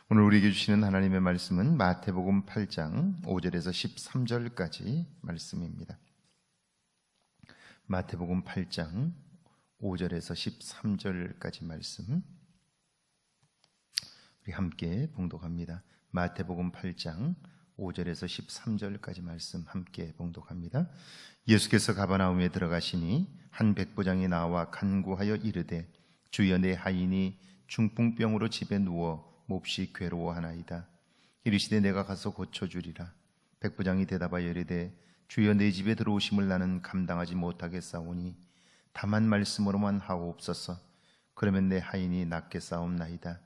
오늘 우리에게 주시는 하나님의 말씀은 마태복음 8장 5절에서 13절까지 말씀입니다. 마태복음 8장 5절에서 13절까지 말씀 우리 함께 봉독합니다. 마태복음 8장 5절에서 13절까지 말씀 함께 봉독합니다. 예수께서 가버나움에 들어가시니 한 백부장이 나와 간구하여 이르되 주여 내 하인이 중풍병으로 집에 누워 몹시 괴로워하나이다. 이르시되 내가 가서 고쳐주리라. 백부장이 대답하여 이르되 주여 내 집에 들어오심을 나는 감당하지 못하겠사오니 다만 말씀으로만 하옵소서. 그러면 내 하인이 낫겠사옵나이다.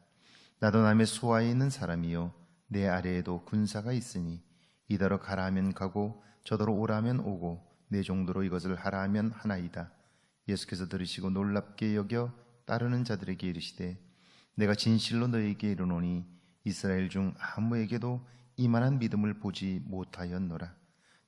나도 남의 수하에 있는 사람이요 내 아래에도 군사가 있으니 이더러 가라 하면 가고 저더러 오라 하면 오고 내 정도로 이것을 하라 하면 하나이다. 예수께서 들으시고 놀랍게 여겨 따르는 자들에게 이르시되 내가 진실로 너희에게 이르노니 이스라엘 중 아무에게도 이만한 믿음을 보지 못하였노라.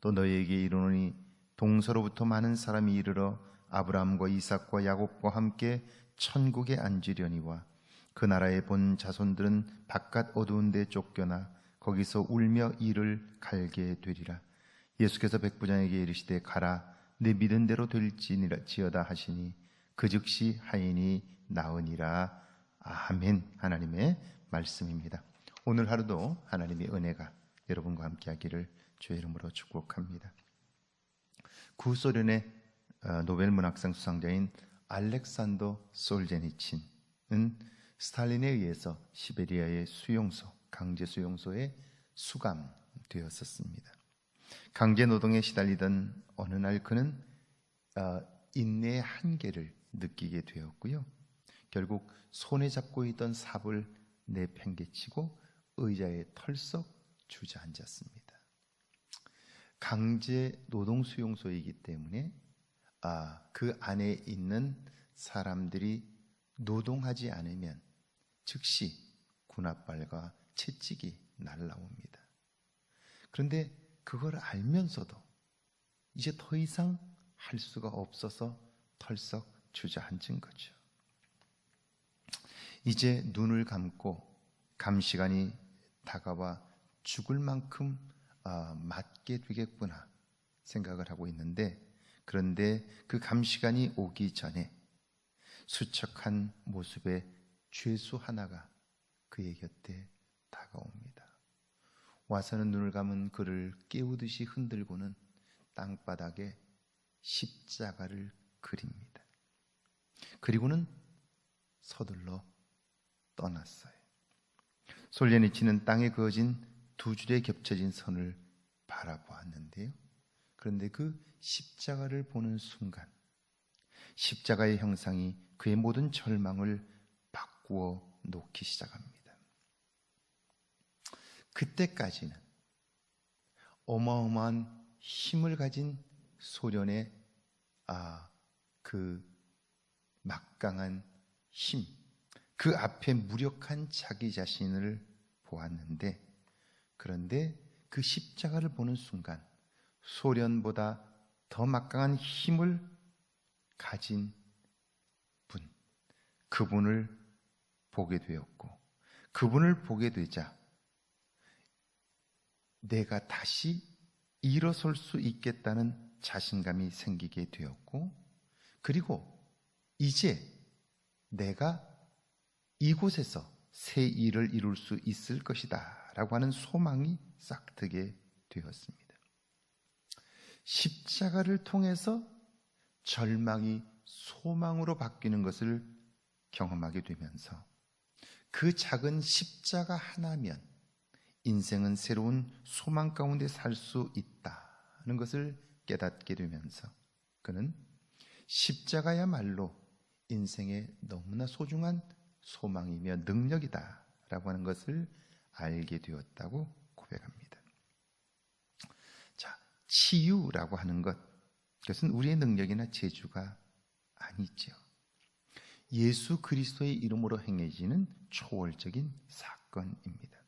또 너희에게 이르노니 동서로부터 많은 사람이 이르러 아브라함과 이삭과 야곱과 함께 천국에 앉으려니와 그 나라에 본 자손들은 바깥 어두운 데 쫓겨나 거기서 울며 이를 갈게 되리라. 예수께서 백부장에게 이르시되 가라 내 믿은 대로 될지어다 하시니 그 즉시 하인이 나으니라. 아멘. 하나님의 말씀입니다. 오늘 하루도 하나님의 은혜가 여러분과 함께하기를 주의 이름으로 축복합니다. 구소련의 노벨문학상 수상자인 알렉산더 솔제니친은 스탈린에 의해서 시베리아의 수용소, 강제 수용소에 수감되었었습니다. 강제 노동에 시달리던 어느 날 그는 인내의 한계를 느끼게 되었고요. 결국 손에 잡고 있던 삽을 내팽개치고 의자에 털썩 주저앉았습니다. 강제 노동 수용소이기 때문에 그 안에 있는 사람들이 노동하지 않으면 즉시 군합발과 채찍이 날라옵니다. 그런데 그걸 알면서도 이제 더 이상 할 수가 없어서 털썩 주저앉은 거죠. 이제 눈을 감고 감시관이 다가와 죽을 만큼 맞게 되겠구나 생각을 하고 있는데, 그런데 그 감시관이 오기 전에 수척한 모습의 죄수 하나가 그의 곁에 다가옵니다. 와서는 눈을 감은 그를 깨우듯이 흔들고는 땅바닥에 십자가를 그립니다. 그리고는 서둘러 떠났어요. 솔제니친은 땅에 그어진 두 줄에 겹쳐진 선을 바라보았는데요. 그런데 그 십자가를 보는 순간 십자가의 형상이 그의 모든 절망을 바꾸어 놓기 시작합니다. 그때까지는 어마어마한 힘을 가진 소련의 그 막강한 힘, 그 앞에 무력한 자기 자신을 보았는데, 그런데 그 십자가를 보는 순간 소련보다 더 막강한 힘을 가진 분, 그분을 보게 되었고, 그분을 보게 되자 내가 다시 일어설 수 있겠다는 자신감이 생기게 되었고, 그리고 이제 내가 이곳에서 새 일을 이룰 수 있을 것이다 라고 하는 소망이 싹트게 되었습니다. 십자가를 통해서 절망이 소망으로 바뀌는 것을 경험하게 되면서 그 작은 십자가 하나면 인생은 새로운 소망 가운데 살 수 있다는 것을 깨닫게 되면서 그는 십자가야말로 인생의 너무나 소중한 소망이며 능력이다 라고 하는 것을 알게 되었다고 고백합니다. 자, 치유라고 하는 것, 그것은 우리의 능력이나 재주가 아니죠. 예수 그리스도의 이름으로 행해지는 초월적인 사건입니다.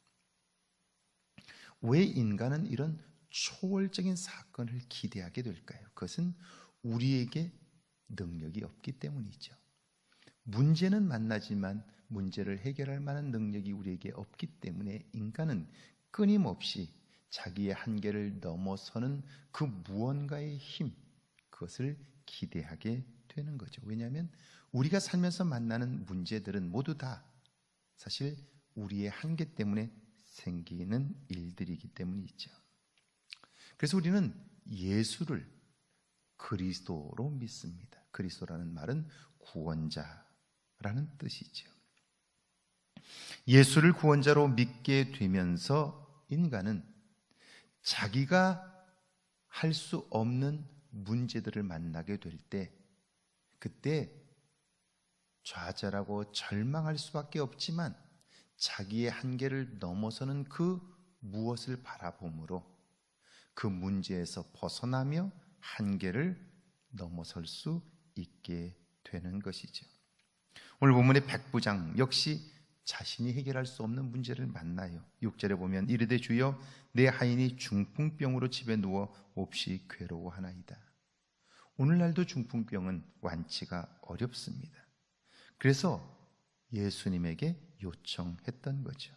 왜 인간은 이런 초월적인 사건을 기대하게 될까요? 그것은 우리에게 능력이 없기 때문이죠. 문제는 만나지만 문제를 해결할 만한 능력이 우리에게 없기 때문에 인간은 끊임없이 자기의 한계를 넘어서는 그 무언가의 힘, 그것을 기대하게 되는 거죠. 왜냐하면 우리가 살면서 만나는 문제들은 모두 다 사실 우리의 한계 때문에 생기는 일들이기 때문이죠. 그래서 우리는 예수를 그리스도로 믿습니다. 그리스도라는 말은 구원자라는 뜻이죠. 예수를 구원자로 믿게 되면서 인간은 자기가 할 수 없는 문제들을 만나게 될 때, 그때 좌절하고 절망할 수밖에 없지만 자기의 한계를 넘어서는 그 무엇을 바라봄으로 그 문제에서 벗어나며 한계를 넘어설 수 있게 되는 것이죠. 오늘 본문의 백부장 역시 자신이 해결할 수 없는 문제를 만나요. 6절에 보면 이르되 주여 내 하인이 중풍병으로 집에 누워 몹시 괴로워하나이다. 오늘날도 중풍병은 완치가 어렵습니다. 그래서 예수님에게 요청했던 거죠.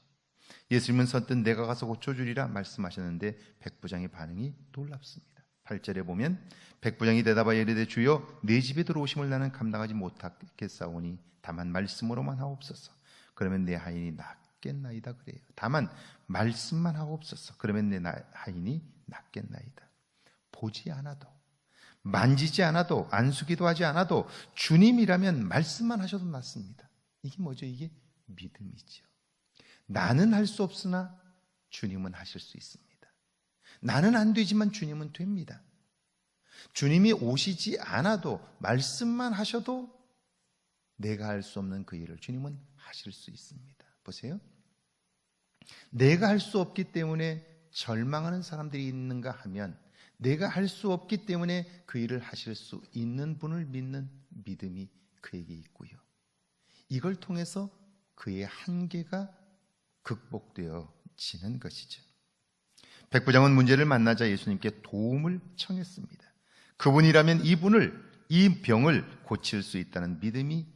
예수님은 선뜻 내가 가서 고쳐주리라 말씀하셨는데 백부장의 반응이 놀랍습니다. 8절에 보면 백부장이 대답하여 이르되 주여 내 집에 들어오심을 나는 감당하지 못하겠사오니 다만 말씀으로만 하옵소서. 그러면 내 하인이 낫겠나이다 그래요. 다만 말씀만 하옵소서. 그러면 내 하인이 낫겠나이다. 보지 않아도, 만지지 않아도, 안수기도 하지 않아도 주님이라면 말씀만 하셔도 낫습니다. 이게 뭐죠? 이게 믿음이죠. 나는 할 수 없으나 주님은 하실 수 있습니다. 나는 안 되지만 주님은 됩니다. 주님이 오시지 않아도 말씀만 하셔도 내가 할 수 없는 그 일을 주님은 하실 수 있습니다. 보세요. 내가 할 수 없기 때문에 절망하는 사람들이 있는가 하면 내가 할 수 없기 때문에 그 일을 하실 수 있는 분을 믿는 믿음이 그에게 있고요. 이걸 통해서 그의 한계가 극복되어지는 것이죠. 백부장은 문제를 만나자 예수님께 도움을 청했습니다. 그분이라면 이 병을 고칠 수 있다는 믿음이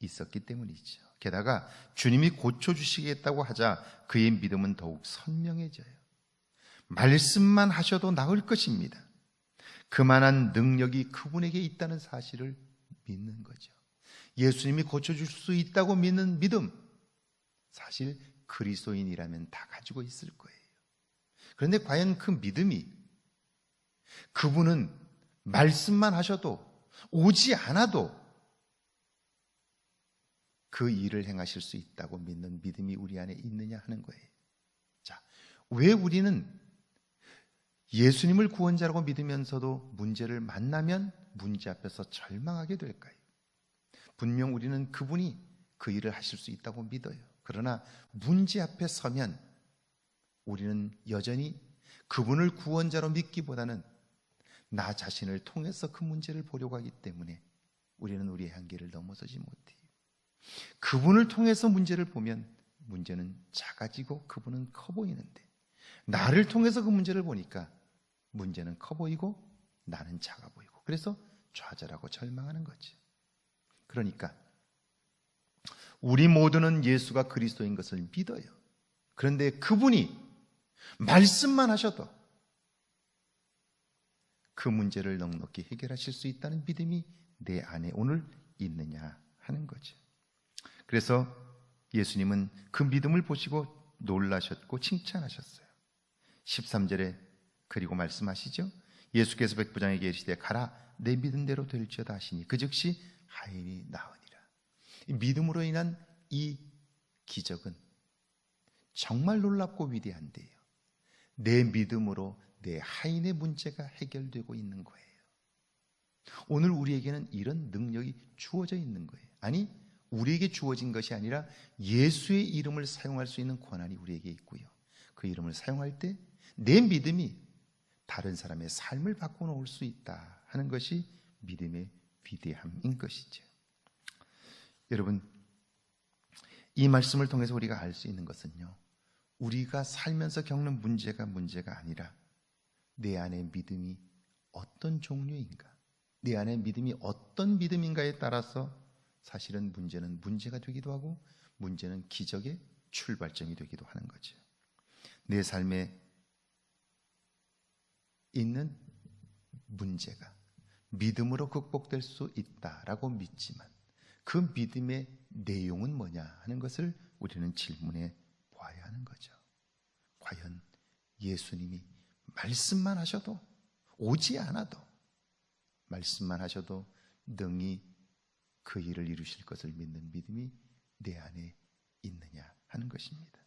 있었기 때문이죠. 게다가 주님이 고쳐주시겠다고 하자 그의 믿음은 더욱 선명해져요. 말씀만 하셔도 나을 것입니다. 그만한 능력이 그분에게 있다는 사실을 믿는 거죠. 예수님이 고쳐줄 수 있다고 믿는 믿음, 사실 그리스도인이라면 다 가지고 있을 거예요. 그런데 과연 그 믿음이 그분은 말씀만 하셔도 오지 않아도 그 일을 행하실 수 있다고 믿는 믿음이 우리 안에 있느냐 하는 거예요. 자, 왜 우리는 예수님을 구원자라고 믿으면서도 문제를 만나면 문제 앞에서 절망하게 될까요? 분명 우리는 그분이 그 일을 하실 수 있다고 믿어요. 그러나 문제 앞에 서면 우리는 여전히 그분을 구원자로 믿기보다는 나 자신을 통해서 그 문제를 보려고 하기 때문에 우리는 우리의 한계를 넘어서지 못해요. 그분을 통해서 문제를 보면 문제는 작아지고 그분은 커 보이는데, 나를 통해서 그 문제를 보니까 문제는 커 보이고 나는 작아 보이고, 그래서 좌절하고 절망하는 거죠. 그러니까 우리 모두는 예수가 그리스도인 것을 믿어요. 그런데 그분이 말씀만 하셔도 그 문제를 넉넉히 해결하실 수 있다는 믿음이 내 안에 오늘 있느냐 하는 거죠. 그래서 예수님은 그 믿음을 보시고 놀라셨고 칭찬하셨어요. 13절에 그리고 말씀하시죠. 예수께서 백부장에게 이르시되 가라 내 믿음대로 될지어다 하시니 그 즉시 하인이 나으니라. 믿음으로 인한 이 기적은 정말 놀랍고 위대한데요, 내 믿음으로 내 하인의 문제가 해결되고 있는 거예요. 오늘 우리에게는 이런 능력이 주어져 있는 거예요. 아니, 우리에게 주어진 것이 아니라 예수의 이름을 사용할 수 있는 권한이 우리에게 있고요. 그 이름을 사용할 때 내 믿음이 다른 사람의 삶을 바꿔놓을 수 있다 하는 것이 믿음의 위대함인 것이죠. 여러분, 이 말씀을 통해서 우리가 알 수 있는 것은요, 우리가 살면서 겪는 문제가 아니라 내 안에 믿음이 어떤 종류인가, 내 안에 믿음이 어떤 믿음인가에 따라서 사실은 문제는 문제가 되기도 하고 문제는 기적의 출발점이 되기도 하는 거죠. 내 삶에 있는 문제가 믿음으로 극복될 수 있다라고 믿지만 그 믿음의 내용은 뭐냐 하는 것을 우리는 질문해 보아야 하는 거죠. 과연 예수님이 말씀만 하셔도, 오지 않아도 말씀만 하셔도 능히 그 일을 이루실 것을 믿는 믿음이 내 안에 있느냐 하는 것입니다.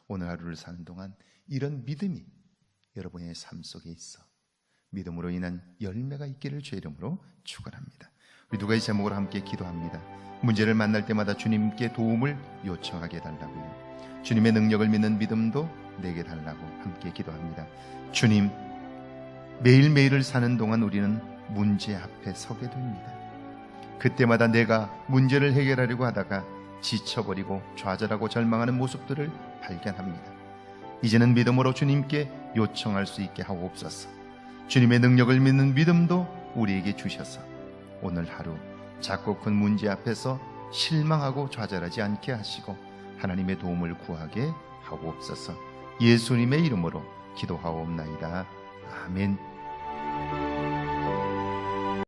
오늘 하루를 사는 동안 이런 믿음이 여러분의 삶 속에 있어 믿음으로 인한 열매가 있기를 주의 이름으로 축원합니다. 우리 두 가지 제목으로 함께 기도합니다. 문제를 만날 때마다 주님께 도움을 요청하게 해달라고요. 주님의 능력을 믿는 믿음도 내게 달라고 함께 기도합니다. 주님, 매일매일을 사는 동안 우리는 문제 앞에 서게 됩니다. 그때마다 내가 문제를 해결하려고 하다가 지쳐버리고 좌절하고 절망하는 모습들을 발견합니다. 이제는 믿음으로 주님께 요청할 수 있게 하옵소서. 주님의 능력을 믿는 믿음도 우리에게 주셔서 오늘 하루 작고 큰 문제 앞에서 실망하고 좌절하지 않게 하시고 하나님의 도움을 구하게 하옵소서. 예수님의 이름으로 기도하옵나이다. 아멘.